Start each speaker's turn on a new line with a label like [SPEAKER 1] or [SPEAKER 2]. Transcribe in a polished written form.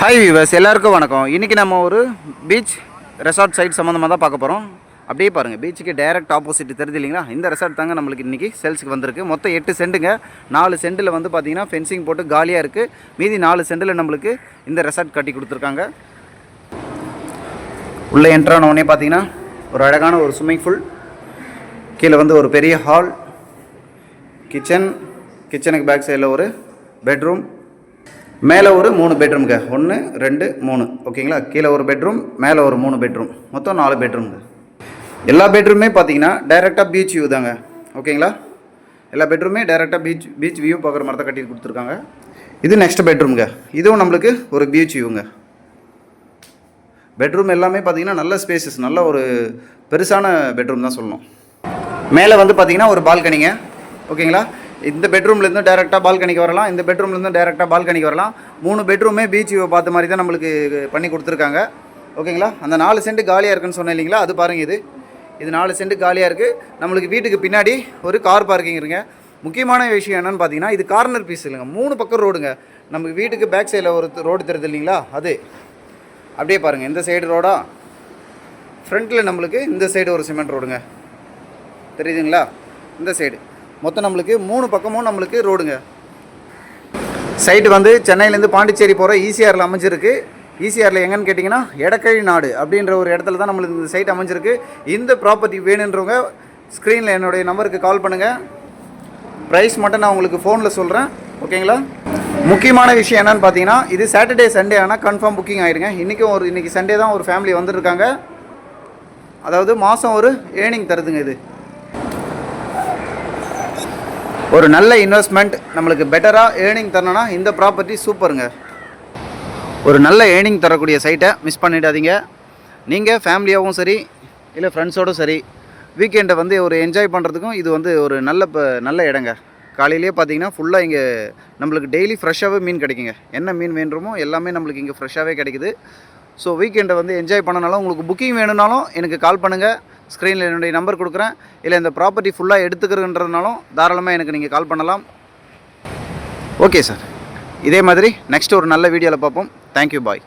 [SPEAKER 1] Hi viewers, எல்லாருக்கும் வணக்கம். இன்றைக்கி நம்ம ஒரு பீச் ரெசார்ட் சைட் சம்மந்தமாக தான் பார்க்க போகிறோம். அப்படியே பாருங்கள், பீச்சுக்கு டைரக்ட் ஆப்போசிட் தெரியுது இல்லைங்களா? இந்த ரெசார்ட் தாங்க நம்மளுக்கு இன்றைக்கி சேல்ஸுக்கு வந்திருக்கு. மொத்தம் 8 சென்ட்டுங்க. 4 சென்ட்டில் வந்து பார்த்திங்கன்னா ஃபென்சிங் போட்டு காலியாக இருக்குது. மீதி 4 சென்ட்டில் நம்மளுக்கு இந்த ரெசார்ட் கட்டி கொடுத்துருக்காங்க. உள்ளே என்ட்ரானோடனே பார்த்திங்கன்னா ஒரு அழகான ஒரு ஸ்விம்மிங் பூல், கீழே வந்து ஒரு பெரிய ஹால், கிச்சனுக்கு பேக் சைடில் ஒரு பெட்ரூம், மேலே ஒரு 3 பெட்ரூம்ங்க. 1 2 3 ஓகேங்களா? கீழே ஒரு பெட்ரூம், மேலே ஒரு 3 பெட்ரூம், மொத்தம் 4 பெட்ரூம்ங்க. எல்லா பெட்ரூமே பார்த்தீங்கன்னா டைரெக்டாக பீச் வியூ தாங்க. ஓகேங்களா? எல்லா பெட்ரூமே டைரெக்டாக பீச் வியூ பார்க்குற மாதிரி தான் கட்டி கொடுத்துருக்காங்க. இது நெக்ஸ்ட் பெட்ரூம்ங்க. இதுவும் நம்மளுக்கு ஒரு பீச் வியூங்க. பெட்ரூம் எல்லாமே பார்த்தீங்கன்னா நல்ல ஸ்பேசஸ், நல்ல ஒரு பெருசான பெட்ரூம் தான் சொல்லணும். மேலே வந்து பார்த்தீங்கன்னா ஒரு பால்கனிங்க. ஓகேங்களா? இந்த பெட்ரூம்லேருந்து டேரெக்டாக பால்கனிக்கு வரலாம், இந்த பெட்ரூம்லேருந்து டேரெக்டாக பால்கனிக்கு வரலாம். 3 பெட்ரூமே பீச் வியூ பார்த்த மாதிரி தான் நம்மளுக்கு பண்ணி கொடுத்துருக்காங்க. ஓகேங்களா? அந்த 4 சென்ட் காலியாக இருக்குன்னு சொன்னேன் இல்லைங்களா? அது பாருங்கள், இது 4 சென்ட் காலியாக இருக்குது. நம்மளுக்கு வீட்டுக்கு பின்னாடி ஒரு கார் பார்க்கிங் இருக்குங்க. முக்கியமான விஷயம் என்னென்னு பார்த்தீங்கன்னா, இது கார்னர் பீஸ் இல்லைங்க, 3 பக்கம் ரோடுங்க. நமக்கு வீட்டுக்கு பேக் சைடில் ஒரு ரோடு தெரியுது இல்லைங்களா? அது அப்படியே பாருங்கள், இந்த சைடு ரோடா, ஃப்ரண்ட்டில் நம்மளுக்கு இந்த சைடு ஒரு சிமெண்ட் ரோடுங்க தெரியுதுங்களா? இந்த சைடு மொத்தம் நம்மளுக்கு 3 பக்கமும் நம்மளுக்கு ரோடுங்க. சைட்டு வந்து சென்னையிலேருந்து பாண்டிச்சேரி போகிற ஈசிஆரில் அமைஞ்சிருக்கு. ஈசிஆரில் எங்கன்னு கேட்டிங்கன்னா எடக்கழி நாடு அப்படின்ற ஒரு இடத்துல தான் நம்மளுக்கு இந்த சைட் அமைஞ்சிருக்கு. இந்த ப்ராப்பர்ட்டி வேணுன்றவங்க ஸ்க்ரீனில் என்னுடைய நம்பருக்கு கால் பண்ணுங்கள். ப்ரைஸ் மட்டும் நான் உங்களுக்கு ஃபோனில் சொல்கிறேன். ஓகேங்களா? முக்கியமான விஷயம் என்னென்னு பார்த்தீங்கன்னா, இது சாட்டர்டே சண்டே ஆனால் கன்ஃபார்ம் புக்கிங் ஆகிடுங்க. இன்றைக்கி சண்டே தான் ஒரு ஃபேமிலி வந்துருக்காங்க. அதாவது மாதம் ஒரு ஏர்னிங் தருதுங்க. இது ஒரு நல்ல இன்வெஸ்ட்மெண்ட், நம்மளுக்கு பெட்டராக ஏர்னிங் தரணும்னா இந்த ப்ராப்பர்ட்டி சூப்பருங்க. ஒரு நல்ல ஏர்னிங் தரக்கூடிய சைட்டை மிஸ் பண்ணிடாதீங்க. நீங்கள் ஃபேமிலியாகவும் சரி, இல்லை ஃப்ரெண்ட்ஸோடும் சரி, வீக்கெண்டை வந்து ஒரு என்ஜாய் பண்ணுறதுக்கும் இது வந்து ஒரு நல்ல இடங்க. காலையிலேயே பார்த்தீங்கன்னா ஃபுல்லாக இங்கே நம்மளுக்கு டெய்லி ஃப்ரெஷ்ஷாகவே மீன் கிடைக்குங்க. என்ன மீன் வேண்டுமோ எல்லாமே நம்மளுக்கு இங்கே ஃப்ரெஷ்ஷாகவே கிடைக்குது. ஸோ வீக்கெண்டை வந்து என்ஜாய் பண்ணனாலும், உங்களுக்கு புக்கிங் வேணும்னாலும் எனக்கு கால் பண்ணுங்கள். ஸ்க்ரீனில் என்னுடைய நம்பர் கொடுக்குறேன். இல்லை இந்த ப்ராப்பர்ட்டி ஃபுல்லாக எடுத்துக்கிறதுன்றதுனாலும் தாராளமாக எனக்கு நீங்கள் கால் பண்ணலாம். ஓகே சார், இதே மாதிரி நெக்ஸ்ட் ஒரு நல்ல வீடியோவில் பார்ப்போம். தேங்க்யூ, பாய்.